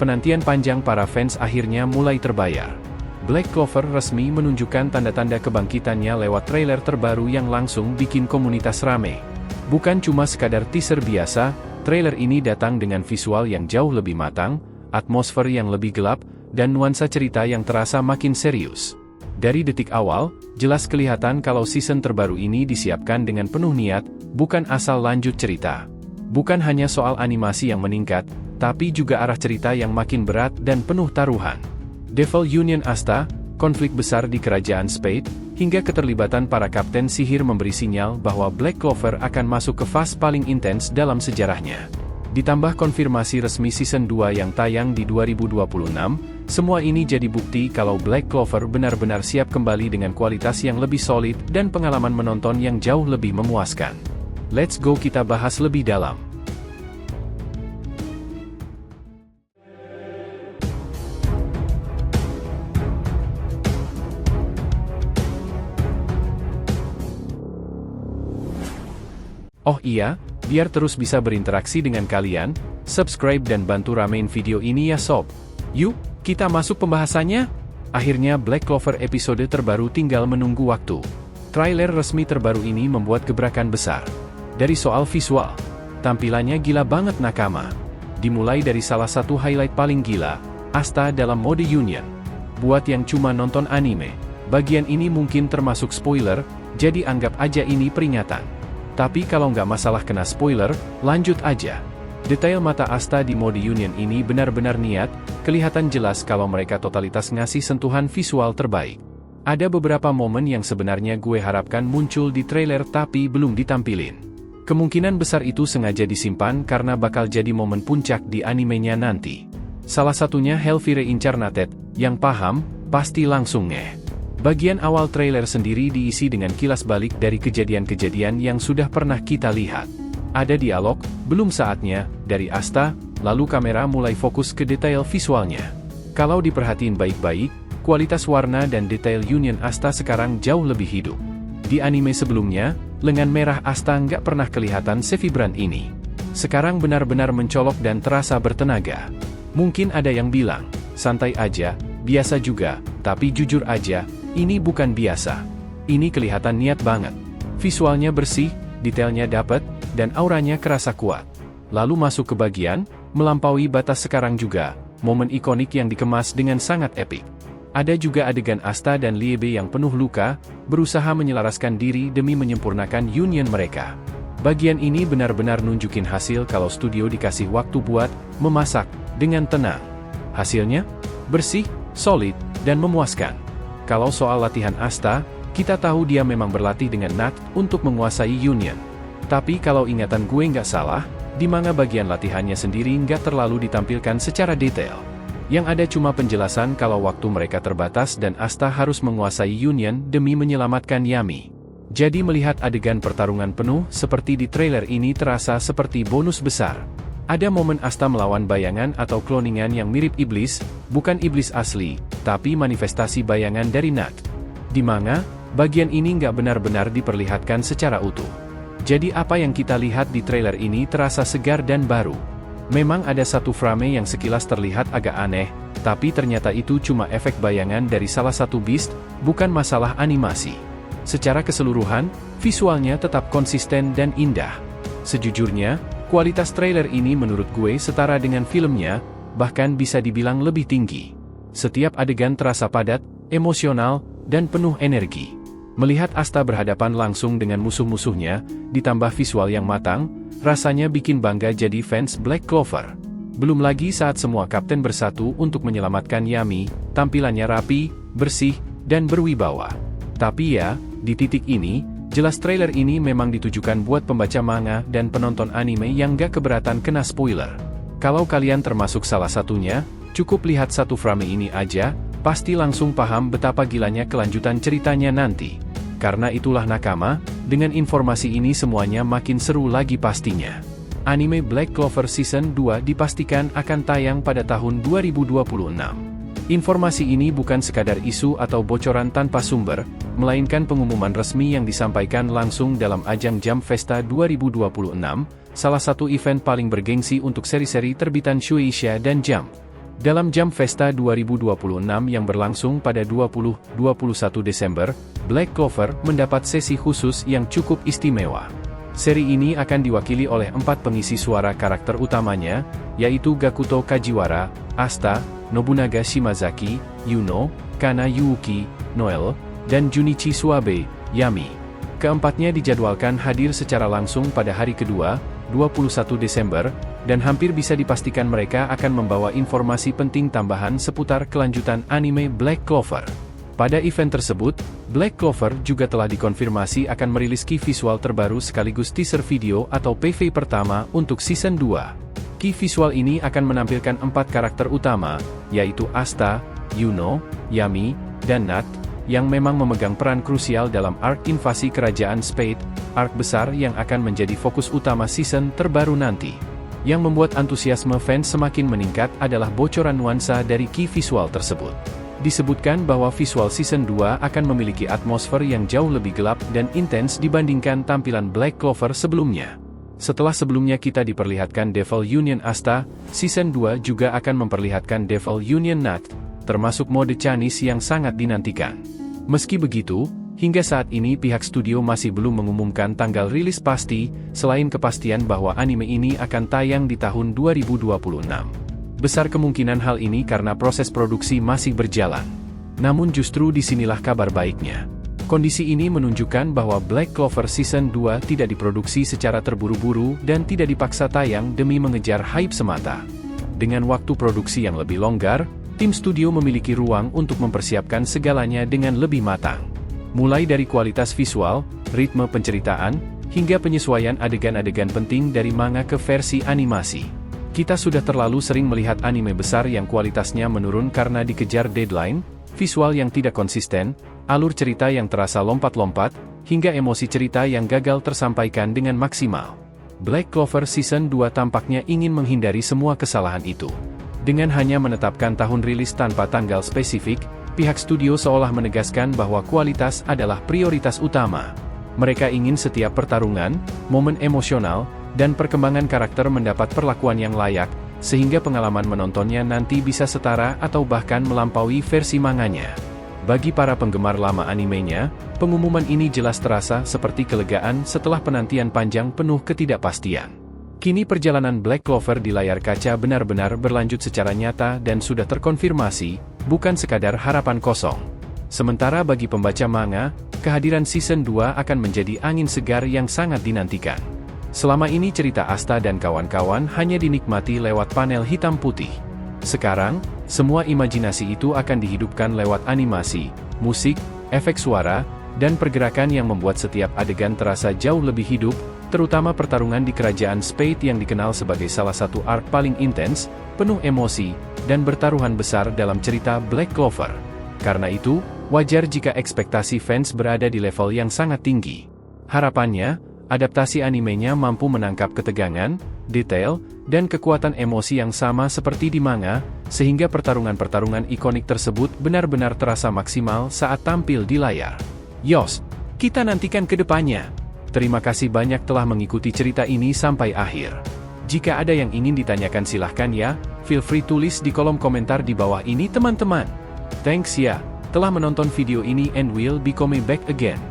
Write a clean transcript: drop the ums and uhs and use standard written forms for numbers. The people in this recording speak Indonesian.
penantian panjang para fans akhirnya mulai terbayar. Black Clover resmi menunjukkan tanda-tanda kebangkitannya lewat trailer terbaru yang langsung bikin komunitas rame. Bukan cuma sekadar teaser biasa, trailer ini datang dengan visual yang jauh lebih matang, atmosfer yang lebih gelap, dan nuansa cerita yang terasa makin serius. Dari detik awal, jelas kelihatan kalau season terbaru ini disiapkan dengan penuh niat, bukan asal lanjut cerita. Bukan hanya soal animasi yang meningkat, tapi juga arah cerita yang makin berat dan penuh taruhan. Devil Union Asta, konflik besar di kerajaan Spade, hingga keterlibatan para kapten sihir memberi sinyal bahwa Black Clover akan masuk ke fase paling intens dalam sejarahnya. Ditambah konfirmasi resmi season 2 yang tayang di 2026, semua ini jadi bukti kalau Black Clover benar-benar siap kembali dengan kualitas yang lebih solid dan pengalaman menonton yang jauh lebih memuaskan. Let's go kita bahas lebih dalam. Oh iya, biar terus bisa berinteraksi dengan kalian, subscribe dan bantu ramein video ini ya sob. Yuk, kita masuk pembahasannya. Akhirnya Black Clover episode terbaru tinggal menunggu waktu. Trailer resmi terbaru ini membuat gebrakan besar. Dari soal visual, tampilannya gila banget nakama. Dimulai dari salah satu highlight paling gila, Asta dalam mode Union. Buat yang cuma nonton anime, bagian ini mungkin termasuk spoiler, jadi anggap aja ini peringatan. Tapi kalau nggak masalah kena spoiler, lanjut aja. Detail mata Asta di mode Union ini benar-benar niat, kelihatan jelas kalau mereka totalitas ngasih sentuhan visual terbaik. Ada beberapa momen yang sebenarnya gue harapkan muncul di trailer tapi belum ditampilin. Kemungkinan besar itu sengaja disimpan karena bakal jadi momen puncak di animenya nanti. Salah satunya Helvire Incarnated, yang paham, pasti langsung ngeh. Bagian awal trailer sendiri diisi dengan kilas balik dari kejadian-kejadian yang sudah pernah kita lihat. Ada dialog, belum saatnya, dari Asta, lalu kamera mulai fokus ke detail visualnya. Kalau diperhatiin baik-baik, kualitas warna dan detail Union Asta sekarang jauh lebih hidup. Di anime sebelumnya, lengan merah Asta nggak pernah kelihatan sevibran ini. Sekarang benar-benar mencolok dan terasa bertenaga. Mungkin ada yang bilang, santai aja, biasa juga, tapi jujur aja, ini bukan biasa. Ini kelihatan niat banget. Visualnya bersih, detailnya dapet, dan auranya kerasa kuat. Lalu masuk ke bagian, melampaui batas sekarang juga, momen ikonik yang dikemas dengan sangat epik. Ada juga adegan Asta dan Liebe yang penuh luka, berusaha menyelaraskan diri demi menyempurnakan union mereka. Bagian ini benar-benar nunjukin hasil kalau studio dikasih waktu buat memasak dengan tenang. Hasilnya, bersih, solid, dan memuaskan. Kalau soal latihan Asta, kita tahu dia memang berlatih dengan Nat untuk menguasai Union. Tapi kalau ingatan gue nggak salah, di manga bagian latihannya sendiri nggak terlalu ditampilkan secara detail. Yang ada cuma penjelasan kalau waktu mereka terbatas dan Asta harus menguasai Union demi menyelamatkan Yami. Jadi melihat adegan pertarungan penuh seperti di trailer ini terasa seperti bonus besar. Ada momen Asta melawan bayangan atau kloningan yang mirip iblis, bukan iblis asli, tapi manifestasi bayangan dari Nat. Di manga, bagian ini nggak benar-benar diperlihatkan secara utuh. Jadi apa yang kita lihat di trailer ini terasa segar dan baru. Memang ada satu frame yang sekilas terlihat agak aneh, tapi ternyata itu cuma efek bayangan dari salah satu beast, bukan masalah animasi. Secara keseluruhan, visualnya tetap konsisten dan indah. Sejujurnya, kualitas trailer ini menurut gue setara dengan filmnya, bahkan bisa dibilang lebih tinggi. Setiap adegan terasa padat, emosional, dan penuh energi. Melihat Asta berhadapan langsung dengan musuh-musuhnya, ditambah visual yang matang, rasanya bikin bangga jadi fans Black Clover. Belum lagi saat semua kapten bersatu untuk menyelamatkan Yami, tampilannya rapi, bersih, dan berwibawa. Tapi ya, di titik ini, jelas trailer ini memang ditujukan buat pembaca manga dan penonton anime yang gak keberatan kena spoiler. Kalau kalian termasuk salah satunya, cukup lihat satu frame ini aja, pasti langsung paham betapa gilanya kelanjutan ceritanya nanti. Karena itulah nakama, dengan informasi ini semuanya makin seru lagi pastinya. Anime Black Clover Season 2 dipastikan akan tayang pada tahun 2026. Informasi ini bukan sekadar isu atau bocoran tanpa sumber, melainkan pengumuman resmi yang disampaikan langsung dalam ajang Jump Festa 2026, salah satu event paling bergengsi untuk seri-seri terbitan Shueisha dan Jump. Dalam Jump Festa 2026 yang berlangsung pada 20-21 Desember, Black Clover mendapat sesi khusus yang cukup istimewa. Seri ini akan diwakili oleh 4 pengisi suara karakter utamanya, yaitu Gakuto Kajiwara, Asta, Nobunaga Shimazaki, Yuno, Kana Yuuki, Noel, dan Junichi Suabe, Yami. Keempatnya dijadwalkan hadir secara langsung pada hari kedua, 21 Desember, dan hampir bisa dipastikan mereka akan membawa informasi penting tambahan seputar kelanjutan anime Black Clover. Pada event tersebut, Black Clover juga telah dikonfirmasi akan merilis key visual terbaru sekaligus teaser video atau PV pertama untuk season 2. Key visual ini akan menampilkan 4 karakter utama, yaitu Asta, Yuno, Yami, dan Nat, yang memang memegang peran krusial dalam arc invasi kerajaan Spade, arc besar yang akan menjadi fokus utama season terbaru nanti. Yang membuat antusiasme fans semakin meningkat adalah bocoran nuansa dari key visual tersebut. Disebutkan bahwa visual season 2 akan memiliki atmosfer yang jauh lebih gelap dan intens dibandingkan tampilan Black Clover sebelumnya. Setelah sebelumnya kita diperlihatkan Devil Union Asta, season 2 juga akan memperlihatkan Devil Union Nat, termasuk mode Chinese yang sangat dinantikan. Meski begitu, hingga saat ini pihak studio masih belum mengumumkan tanggal rilis pasti, selain kepastian bahwa anime ini akan tayang di tahun 2026. Besar kemungkinan hal ini karena proses produksi masih berjalan. Namun justru disinilah kabar baiknya. Kondisi ini menunjukkan bahwa Black Clover Season 2 tidak diproduksi secara terburu-buru dan tidak dipaksa tayang demi mengejar hype semata. Dengan waktu produksi yang lebih longgar, tim studio memiliki ruang untuk mempersiapkan segalanya dengan lebih matang. Mulai dari kualitas visual, ritme penceritaan, hingga penyesuaian adegan-adegan penting dari manga ke versi animasi. Kita sudah terlalu sering melihat anime besar yang kualitasnya menurun karena dikejar deadline, visual yang tidak konsisten, alur cerita yang terasa lompat-lompat, hingga emosi cerita yang gagal tersampaikan dengan maksimal. Black Clover Season 2 tampaknya ingin menghindari semua kesalahan itu. Dengan hanya menetapkan tahun rilis tanpa tanggal spesifik, pihak studio seolah menegaskan bahwa kualitas adalah prioritas utama. Mereka ingin setiap pertarungan, momen emosional, dan perkembangan karakter mendapat perlakuan yang layak, sehingga pengalaman menontonnya nanti bisa setara atau bahkan melampaui versi manganya. Bagi para penggemar lama animenya, pengumuman ini jelas terasa seperti kelegaan setelah penantian panjang penuh ketidakpastian. Kini perjalanan Black Clover di layar kaca benar-benar berlanjut secara nyata dan sudah terkonfirmasi, bukan sekadar harapan kosong. Sementara bagi pembaca manga, kehadiran season 2 akan menjadi angin segar yang sangat dinantikan. Selama ini cerita Asta dan kawan-kawan hanya dinikmati lewat panel hitam putih. Sekarang, semua imajinasi itu akan dihidupkan lewat animasi, musik, efek suara, dan pergerakan yang membuat setiap adegan terasa jauh lebih hidup, terutama pertarungan di kerajaan Spade yang dikenal sebagai salah satu arc paling intens, penuh emosi, dan bertaruhan besar dalam cerita Black Clover. Karena itu, wajar jika ekspektasi fans berada di level yang sangat tinggi. Harapannya, adaptasi animenya mampu menangkap ketegangan, detail, dan kekuatan emosi yang sama seperti di manga, sehingga pertarungan-pertarungan ikonik tersebut benar-benar terasa maksimal saat tampil di layar. Yos, kita nantikan ke depannya. Terima kasih banyak telah mengikuti cerita ini sampai akhir. Jika ada yang ingin ditanyakan silahkan ya, feel free tulis di kolom komentar di bawah ini teman-teman. Thanks ya, telah menonton video ini and we'll be coming back again.